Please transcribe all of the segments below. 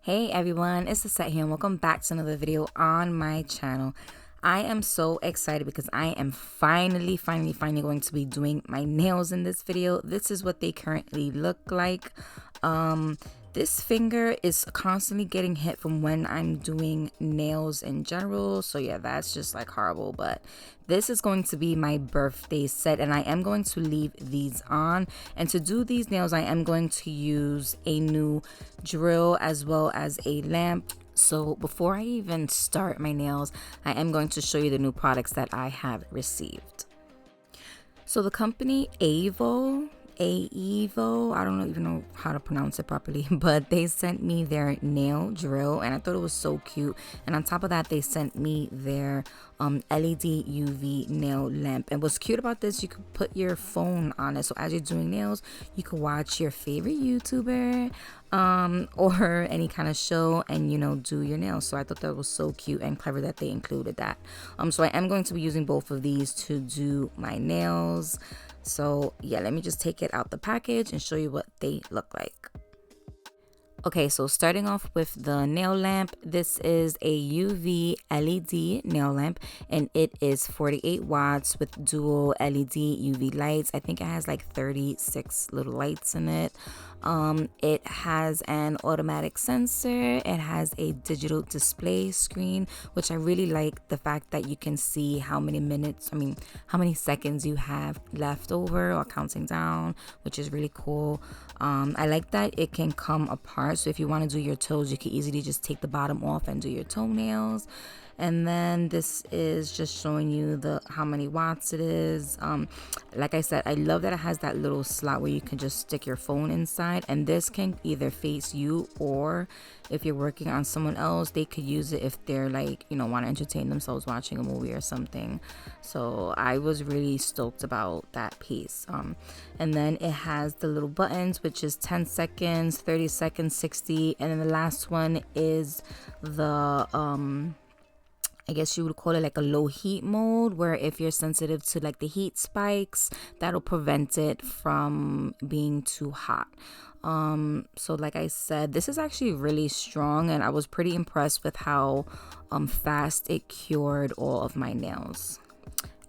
Hey everyone, it's Lissette here and welcome back to another video on my channel. I am so excited because I am finally going to be doing my nails in this video. This is what they currently look like. This finger is constantly getting hit from when I'm doing nails in general. So yeah, that's just like horrible. But this is going to be my birthday set and I am going to leave these on. And to do these nails, I am going to use a new drill as well as a lamp. So before I even start my nails, I am going to show you the new products that I have received. So the company AEVO, I don't even know how to pronounce it properly, but they sent me their nail drill and I thought it was so cute. And on top of that, they sent me their LED UV nail lamp. And what's cute about this, you could put your phone on it, so as you're doing nails you could watch your favorite YouTuber or any kind of show and do your nails. So I thought that was so cute and clever that they included that. So I am going to be using both of these to do my nails. So yeah, let me just take it out the package and show you what they look like. Okay, so starting off with the nail lamp, this is a UV LED nail lamp and it is 48 watts with dual LED UV lights. I think it has like 36 little lights in it. It has an automatic sensor. It has a digital display screen, which I really like the fact that you can see how many seconds you have left over or counting down, which is really cool. I like that it can come apart, so if you want to do your toes, you can easily just take the bottom off and do your toenails. And then this is just showing you how many watts it is. Like I said, I love that it has that little slot where you can just stick your phone inside, and this can either face you, or if you're working on someone else, they could use it if they're like, want to entertain themselves watching a movie or something. So I was really stoked about that piece. And then it has the little buttons, which is 10 seconds, 30 seconds, 60, and then the last one is the I guess you would call it like a low heat mode, where if you're sensitive to like the heat spikes, that'll prevent it from being too hot. So like I said, this is actually really strong and I was pretty impressed with how fast it cured all of my nails.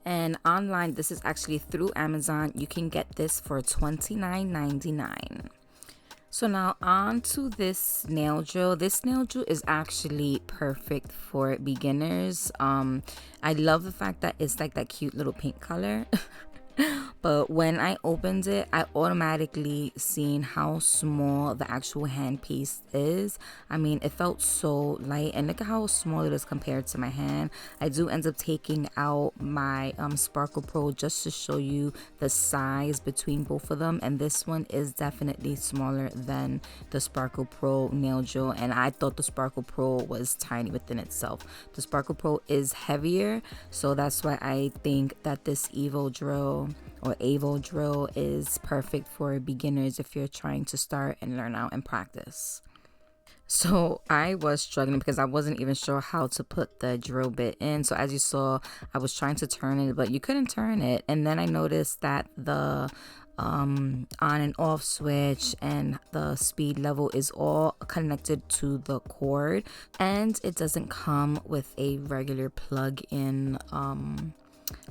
And online, this is actually through Amazon. You can get this for $29.99. So now on to this nail drill. This nail drill is actually perfect for beginners. I love the fact that it's like that cute little pink color. But when I opened it, I automatically seen how small the actual handpiece is. I mean, it felt so light, and look at how small it is compared to my hand. I do end up taking out my Sparkle Pro just to show you the size between both of them, and this one is definitely smaller than the Sparkle Pro nail drill, and I thought the Sparkle Pro was tiny within itself. The Sparkle Pro is heavier, so that's why I think that this AEVO drill is perfect for beginners if you're trying to start and learn out and practice. So I was struggling because I wasn't even sure how to put the drill bit in. So as you saw, I was trying to turn it, but you couldn't turn it. And then I noticed that the on and off switch and the speed level is all connected to the cord, and it doesn't come with a regular plug-in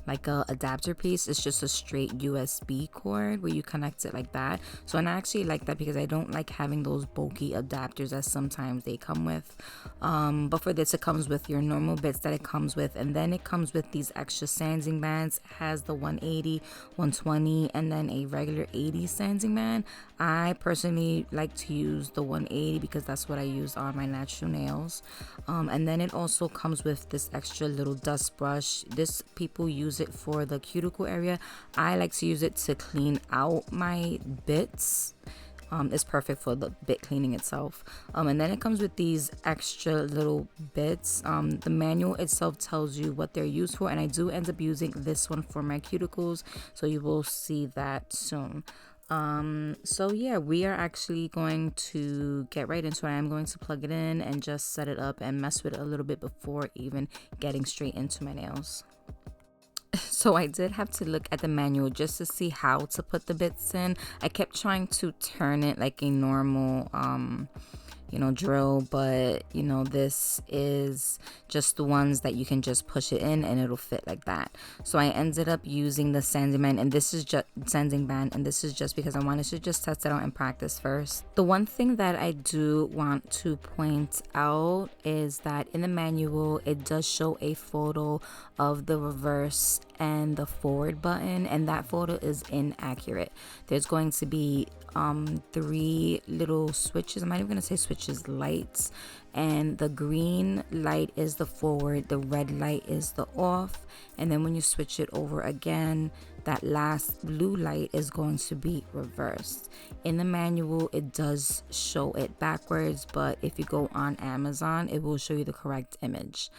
like a adapter piece. It's just a straight USB cord where you connect it like that. So, and I actually like that because I don't like having those bulky adapters that sometimes they come with. But for this, it comes with your normal bits that it comes with, and then it comes with these extra sanding bands. It has the 180, 120, and then a regular 80 sanding band. I personally like to use the 180 because that's what I use on my natural nails. And then it also comes with this extra little dust brush. This people use it for the cuticle area. I like to use it to clean out my bits. It's perfect for the bit cleaning itself. And then it comes with these extra little bits. The manual itself tells you what they're used for, and I do end up using this one for my cuticles, so you will see that soon. So yeah, we are actually going to get right into it. I'm going to plug it in and just set it up and mess with it a little bit before even getting straight into my nails. So I did have to look at the manual just to see how to put the bits in. I kept trying to turn it like a normal drill, but this is just the ones that you can just push it in and it'll fit like that. So I ended up using the sanding band, and this is just because I wanted to just test it out and practice first. The one thing that I do want to point out is that in the manual it does show a photo of the reverse and the forward button, and that photo is inaccurate. There's going to be 3 little switches. I'm not even gonna say switches, lights, and the green light is the forward, the red light is the off, and then when you switch it over again, that last blue light is going to be reversed. In the manual it does show it backwards, but if you go on Amazon it will show you the correct image.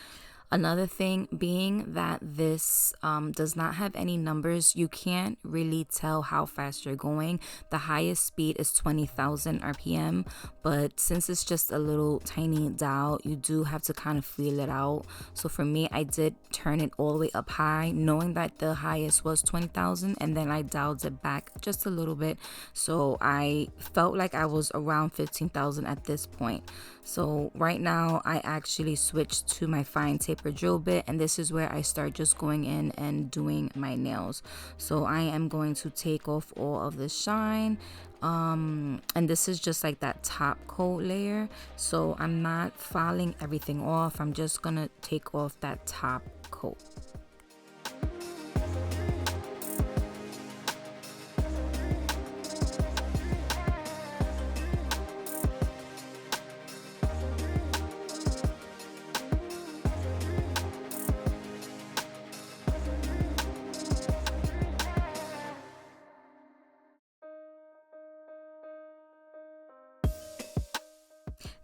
Another thing being that this does not have any numbers, you can't really tell how fast you're going. The highest speed is 20,000 RPM, but since it's just a little tiny dial, you do have to kind of feel it out. So for me, I did turn it all the way up high, knowing that the highest was 20,000, and then I dialed it back just a little bit. So I felt like I was around 15,000 at this point. So right now I actually switched to my fine tapered drill bit, and this is where I start just going in and doing my nails. So I am going to take off all of the shine, and this is just like that top coat layer, so I'm not filing everything off. I'm just gonna take off that top coat.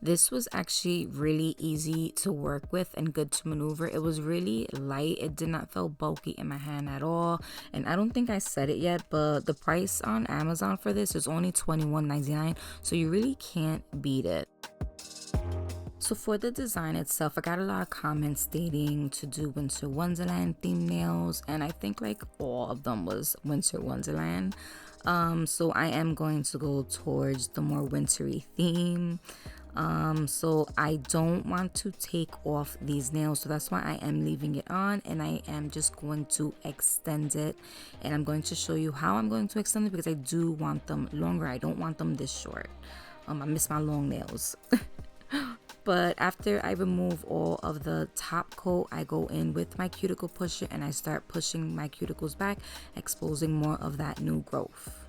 This was actually really easy to work with and good to maneuver. It was really light. It did not feel bulky in my hand at all. And I don't think I said it yet, but the price on Amazon for this is only $21.99, so you really can't beat it. So for the design itself, I got a lot of comments stating to do Winter Wonderland theme nails, and I think like all of them was Winter Wonderland. So I am going to go towards the more wintry theme. So I don't want to take off these nails, so that's why I am leaving it on, and I am just going to extend it, and I'm going to show you how I'm going to extend it because I do want them longer. I don't want them this short. I miss my long nails. But after I remove all of the top coat, I go in with my cuticle pusher and I start pushing my cuticles back, exposing more of that new growth.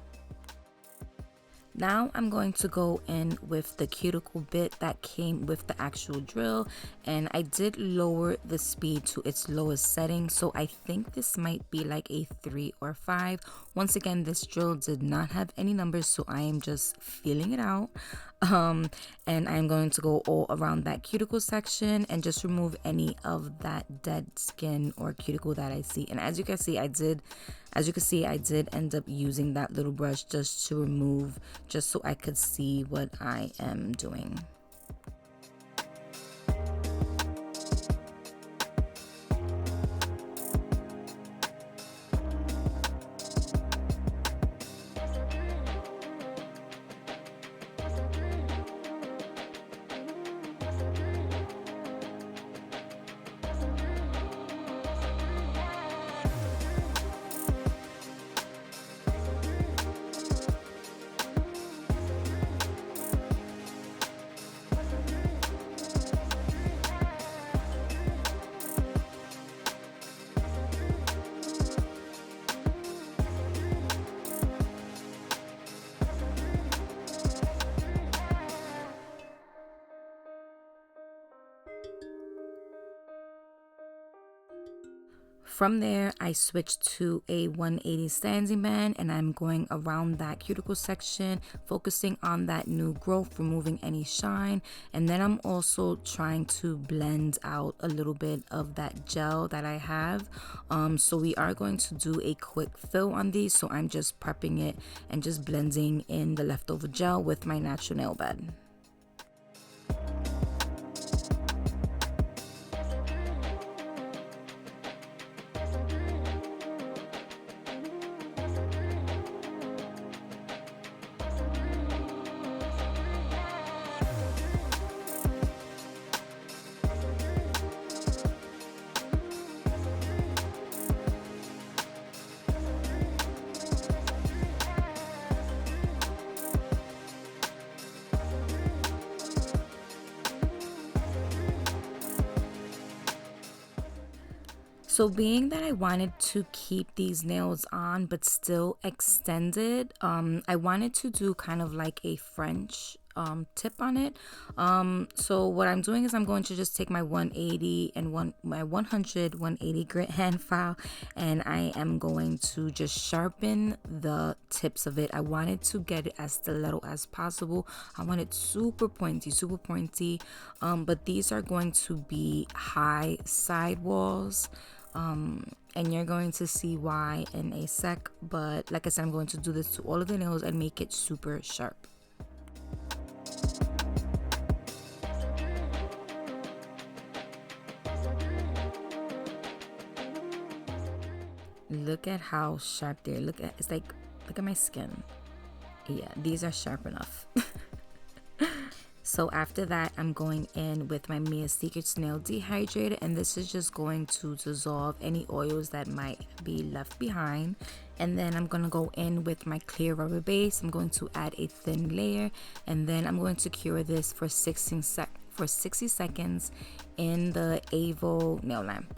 Now I'm going to go in with the cuticle bit that came with the actual drill, and I did lower the speed to its lowest setting, so I think this might be like a 3 or 5. Once again, this drill did not have any numbers, so I am just feeling it out. And I'm going to go all around that cuticle section and just remove any of that dead skin or cuticle that I see. And as you can see, I did end up using that little brush just to remove, just so I could see what I am doing. From there, I switched to a 180 standing band, and I'm going around that cuticle section, focusing on that new growth, removing any shine. And then I'm also trying to blend out a little bit of that gel that I have. So we are going to do a quick fill on these. So I'm just prepping it and just blending in the leftover gel with my natural nail bed. So being that I wanted to keep these nails on but still extended, I wanted to do kind of like a French tip on it. So what I'm doing is I'm going to just take my 180 and my 180 grit hand file, and I am going to just sharpen the tips of it. I wanted to get it as stiletto as possible. I want it super pointy, but these are going to be high sidewalls. And you're going to see why in a sec, but like I said, I'm going to do this to all of the nails and make it super sharp. Look at how sharp they're. Look at my skin. Yeah, these are sharp enough. So after that, I'm going in with my Mia Secret Nail Dehydrator, and this is just going to dissolve any oils that might be left behind. And then I'm going to go in with my clear rubber base. I'm going to add a thin layer, and then I'm going to cure this for 60 seconds in the AEVO nail lamp.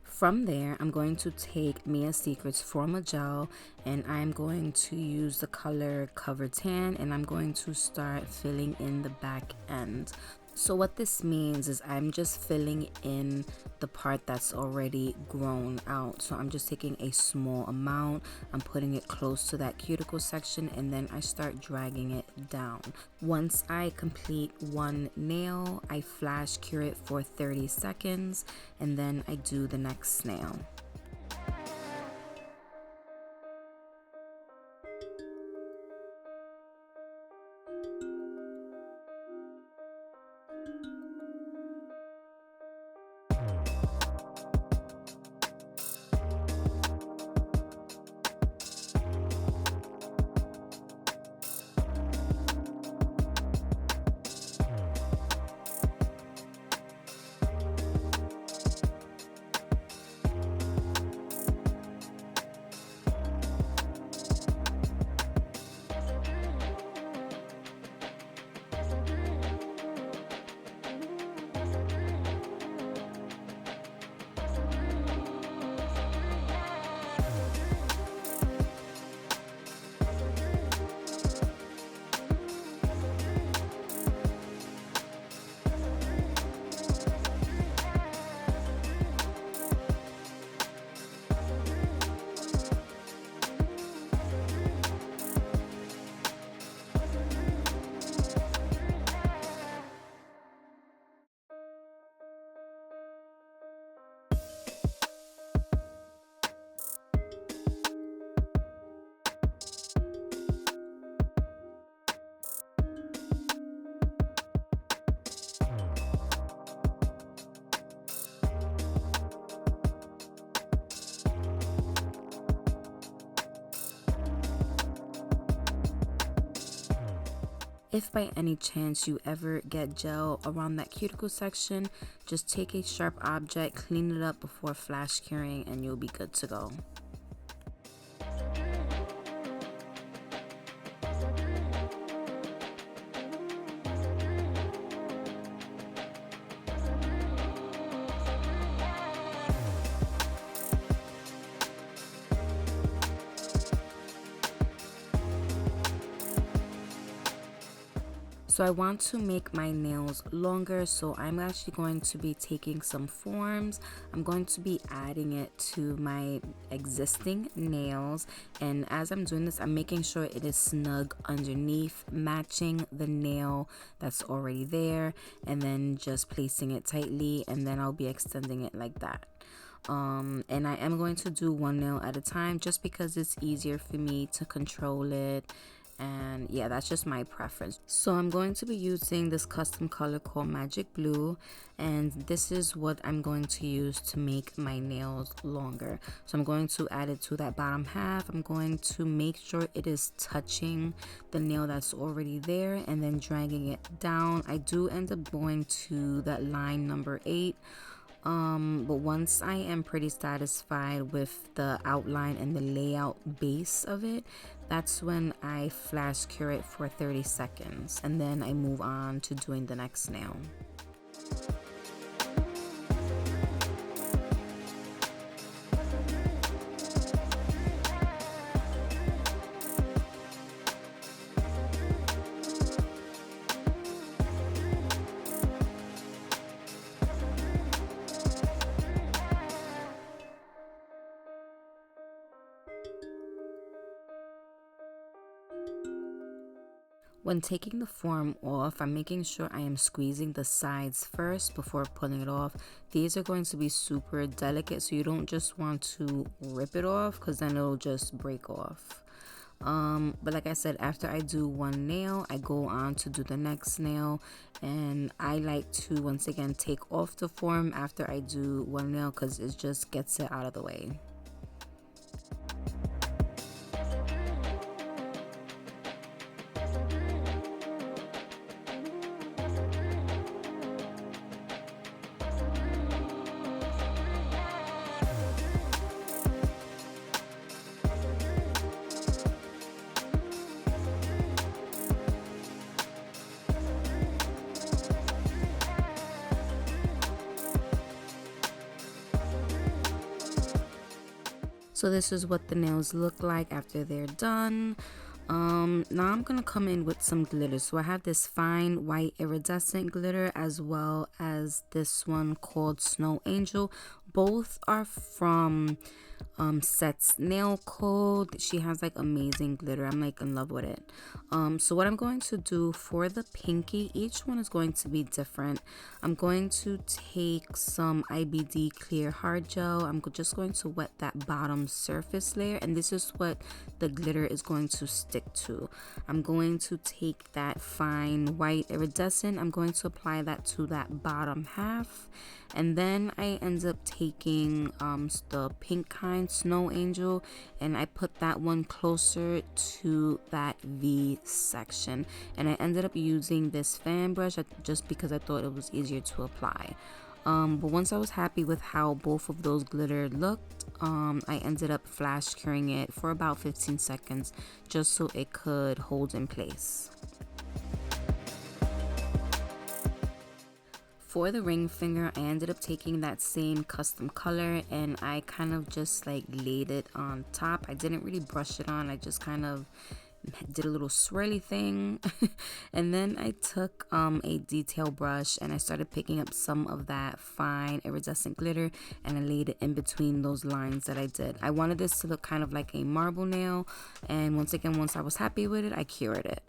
From there, I'm going to take Mia Secret's Forma Gel, and I'm going to use the color Cover Tan, and I'm going to start filling in the back end. So what this means is I'm just filling in the part that's already grown out. So I'm just taking a small amount, I'm putting it close to that cuticle section, and then I start dragging it down. Once I complete one nail, I flash cure it for 30 seconds, and then I do the next nail. If by any chance you ever get gel around that cuticle section, just take a sharp object, clean it up before flash curing, and you'll be good to go. So I want to make my nails longer, so I'm actually going to be taking some forms. I'm going to be adding it to my existing nails, and as I'm doing this, I'm making sure it is snug underneath, matching the nail that's already there, and then just placing it tightly, and then I'll be extending it like that. And I am going to do one nail at a time just because it's easier for me to control it And yeah, that's just my preference. So I'm going to be using this custom color called Magic Blue, and this is what I'm going to use to make my nails longer. So I'm going to add it to that bottom half. I'm going to make sure it is touching the nail that's already there and then dragging it down. I do end up going to that line number 8. But once I am pretty satisfied with the outline and the layout base of it, that's when I flash cure it for 30 seconds, and then I move on to doing the next nail. When taking the form off, I'm making sure I am squeezing the sides first before pulling it off. These are going to be super delicate, so you don't just want to rip it off because then it'll just break off. But like I said, after I do one nail, I go on to do the next nail, and I like to once again take off the form after I do one nail because it just gets it out of the way. So this is what the nails look like after they're done. Now I'm gonna come in with some glitter. So I have this fine white iridescent glitter as well as this one called Snow Angel. Both are from Set's Nail Code. She has like amazing glitter. I'm like in love with it. So what I'm going to do for the pinky, each one is going to be different. I'm going to take some IBD clear hard gel. I'm just going to wet that bottom surface layer, and this is what the glitter is going to stick to. I'm going to take that fine white iridescent. I'm going to apply that to that bottom half, and then I end up taking the pink kind, Snow Angel, and I put that one closer to that V section, and I ended up using this fan brush just because I thought it was easier to apply. But once I was happy with how both of those glitter looked, I ended up flash curing it for about 15 seconds just so it could hold in place. For the ring finger, I ended up taking that same custom color and I kind of just like laid it on top. I didn't really brush it on, I just kind of did a little swirly thing. And then I took a detail brush and I started picking up some of that fine iridescent glitter and I laid it in between those lines that I did. I wanted this to look kind of like a marble nail, and once again, once I was happy with it, I cured it.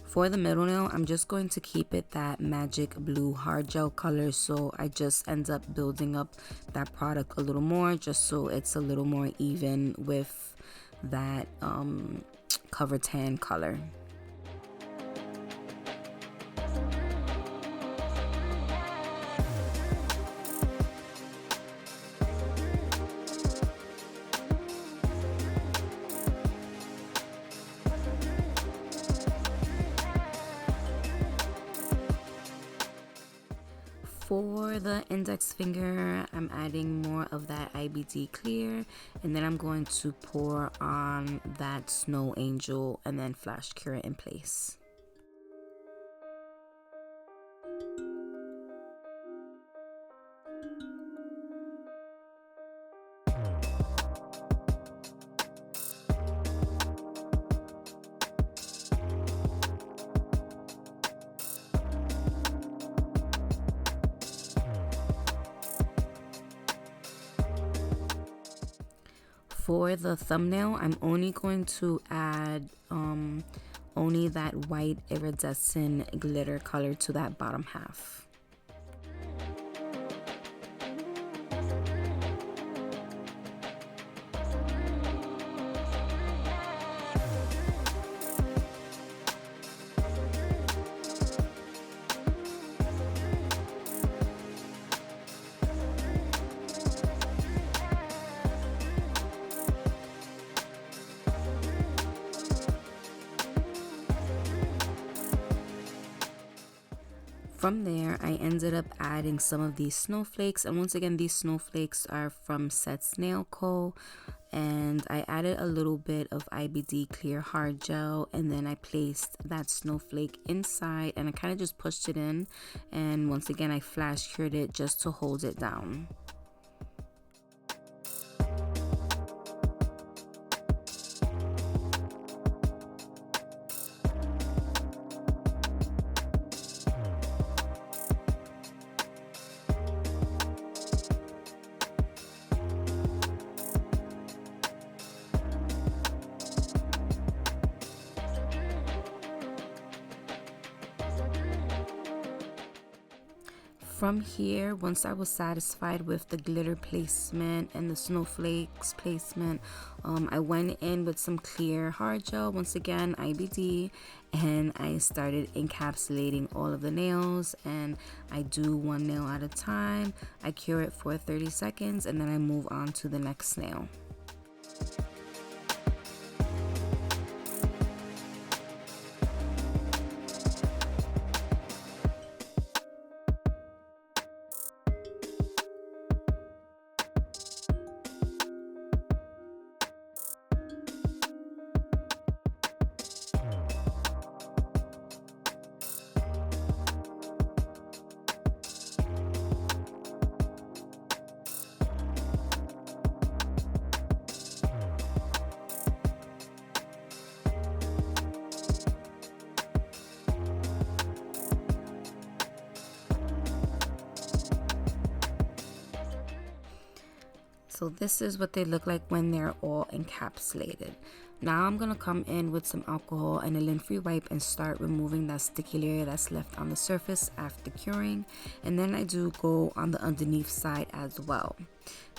For the middle nail, I'm just going to keep it that magic blue hard gel color, so I just end up building up that product a little more just so it's a little more even with that cover tan color. For the index finger, I'm adding more of that IBD clear, and then I'm going to pour on that Snow Angel and then flash cure it in place. For the thumbnail, I'm only going to add only that white iridescent glitter color to that bottom half. From there, I ended up adding some of these snowflakes, and once again, these snowflakes are from Set's Nail Co. And I added a little bit of IBD clear hard gel, and then I placed that snowflake inside and I kind of just pushed it in, and once again I flash cured it just to hold it down. From here, once I was satisfied with the glitter placement and the snowflakes placement, I went in with some clear hard gel, once again IBD, and I started encapsulating all of the nails. And I do one nail at a time. I cure it for 30 seconds and then I move on to the next nail. So this is what they look like when they're all encapsulated. Now I'm gonna come in with some alcohol and a lint-free wipe and start removing that sticky layer that's left on the surface after curing, and then I do go on the underneath side as well.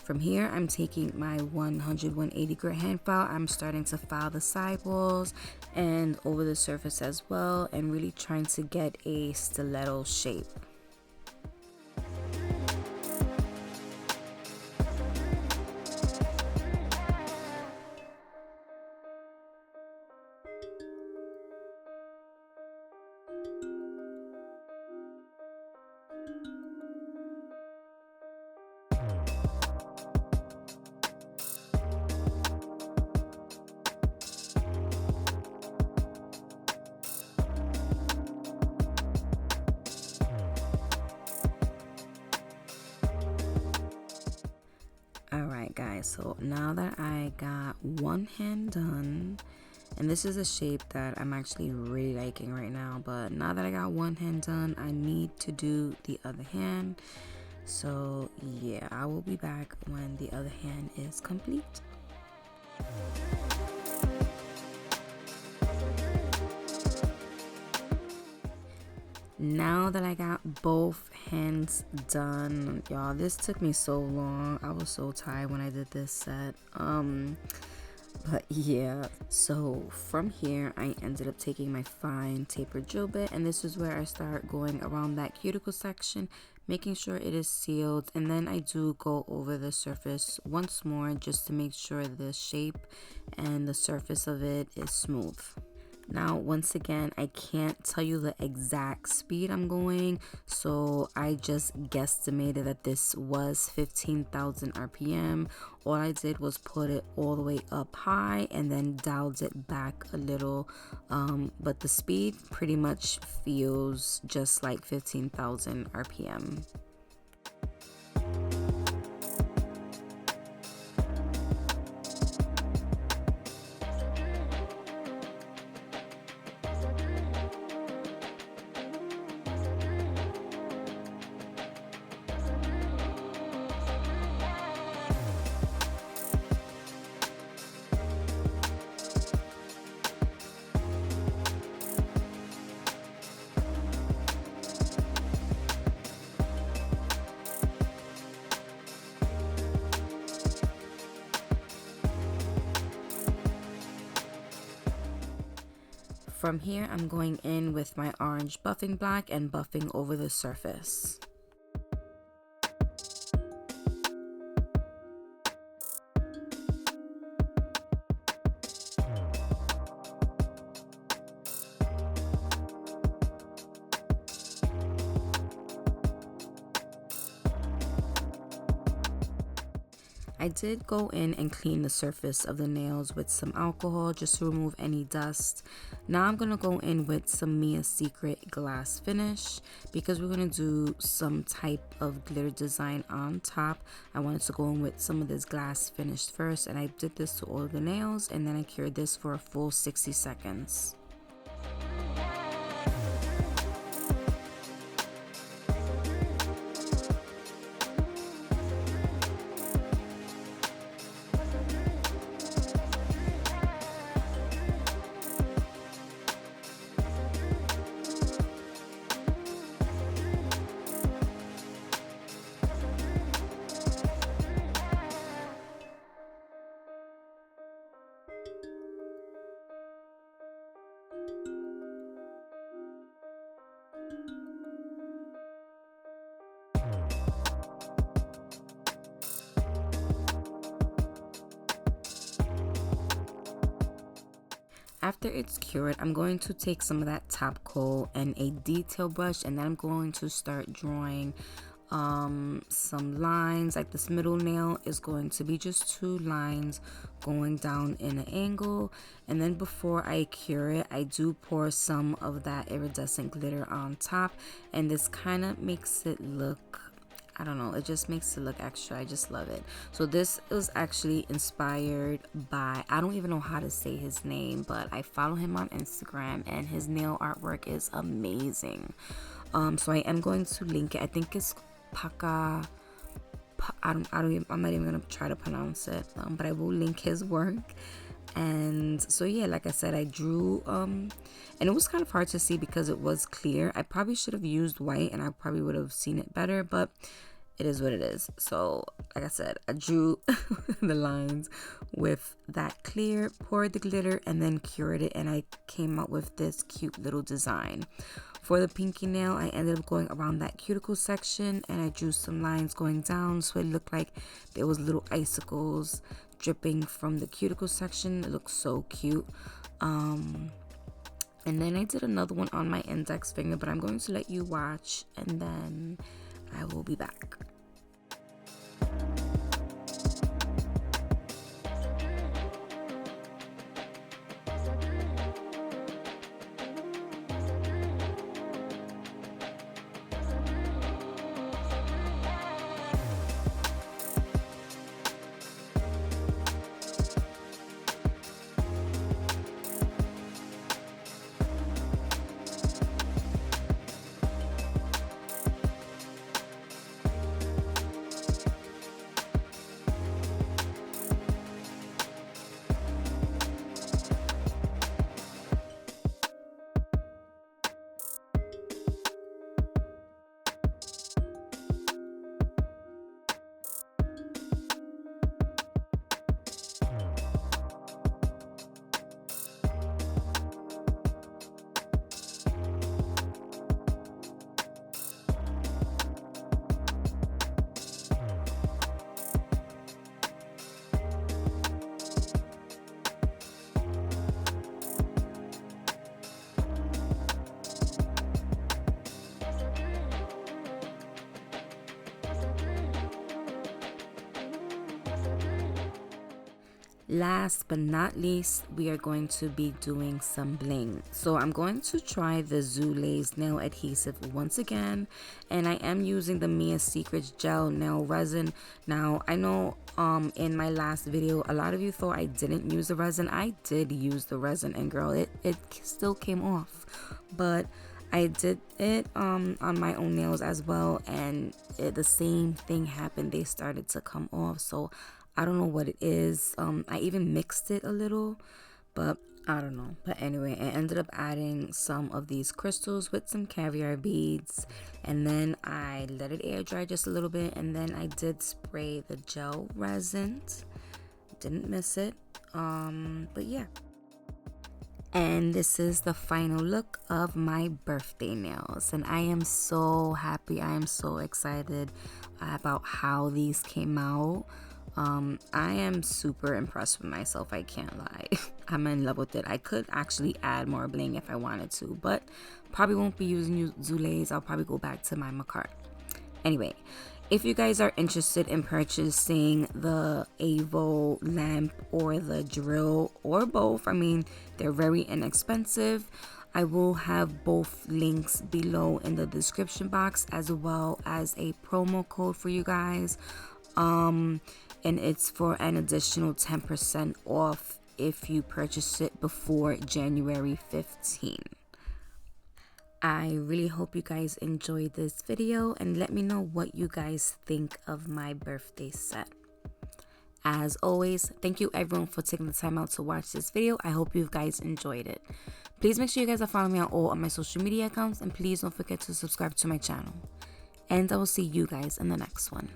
From here, I'm taking my 180 grit hand file. I'm starting to file the side walls and over the surface as well, and really trying to get a stiletto shape. Alright guys, so now that I got one hand done, and this is a shape that I'm actually really liking right now, but now that I got one hand done, I need to do the other hand. So yeah, I will be back when the other hand is complete. Now that I got both hands done, y'all, this took me so long. I was so tired when I did this set. But yeah, so from here I ended up taking my fine tapered drill bit, and this is where I start going around that cuticle section, making sure it is sealed, and then I do go over the surface once more just to make sure the shape and the surface of it is smooth. Now, once again, I can't tell you the exact speed I'm going, so I just guesstimated that this was 15,000 RPM. All I did was put it all the way up high and then dialed it back a little, but the speed pretty much feels just like 15,000 RPM. From here, I'm going in with my orange buffing black and buffing over the surface. I did go in and clean the surface of the nails with some alcohol just to remove any dust. Now I'm going to go in with some Mia Secret glass finish because we're going to do some type of glitter design on top. I wanted to go in with some of this glass finish first, and I did this to all of the nails, and then I cured this for a full 60 seconds. After it's cured, I'm going to take some of that top coat and a detail brush, and then I'm going to start drawing some lines. Like this middle nail is going to be just 2 lines going down in an angle, and then before I cure it, I do pour some of that iridescent glitter on top, and this kind of makes it look, I don't know, it just makes it look extra. I just love it. So this was actually inspired by, I don't even know how to say his name, but I follow him on Instagram and his nail artwork is amazing. So I am going to link it. I think it's Paka. I'm not even gonna try to pronounce it, but I will link his work. And so yeah, like I said, I drew and it was kind of hard to see because it was clear. I probably should have used white and I probably would have seen it better, but it is what it is. So like I said, I drew the lines with that clear, poured the glitter, and then cured it, and I came out with this cute little design. For the pinky nail, I ended up going around that cuticle section, and I drew some lines going down so it looked like there was little icicles dripping from the cuticle section. It looks so cute. And then I did another one on my index finger, but I'm going to let you watch and then I will be back. Last but not least, we are going to be doing some bling. So I'm going to try the Zulaze nail adhesive once again, and I am using the Mia Secret gel nail resin. Now I know in my last video a lot of you thought I didn't use the resin. I did use the resin, and girl, it still came off, but I did it on my own nails as well, and the same thing happened. They started to come off. So I don't know what it is. I even mixed it a little, but I don't know. But anyway, I ended up adding some of these crystals with some caviar beads, and then I let it air dry just a little bit, and then I did spray the gel resin. Didn't miss it. But yeah. And this is the final look of my birthday nails, and I am so happy. I am so excited about how these came out. I am super impressed with myself, I can't lie. I'm in love with it. I could actually add more bling if I wanted to, but probably won't be using Zulaze. I'll probably go back to my Macart. Anyway, If you guys are interested in purchasing the AEVO lamp or the drill or both, I mean, they're very inexpensive. I will have both links below in the description box, as well as a promo code for you guys. And it's for an additional 10% off if you purchase it before January 15. I really hope you guys enjoyed this video, and let me know what you guys think of my birthday set. As always, thank you everyone for taking the time out to watch this video. I hope you guys enjoyed it. Please make sure you guys are following me on all of my social media accounts, and please don't forget to subscribe to my channel. And I will see you guys in the next one.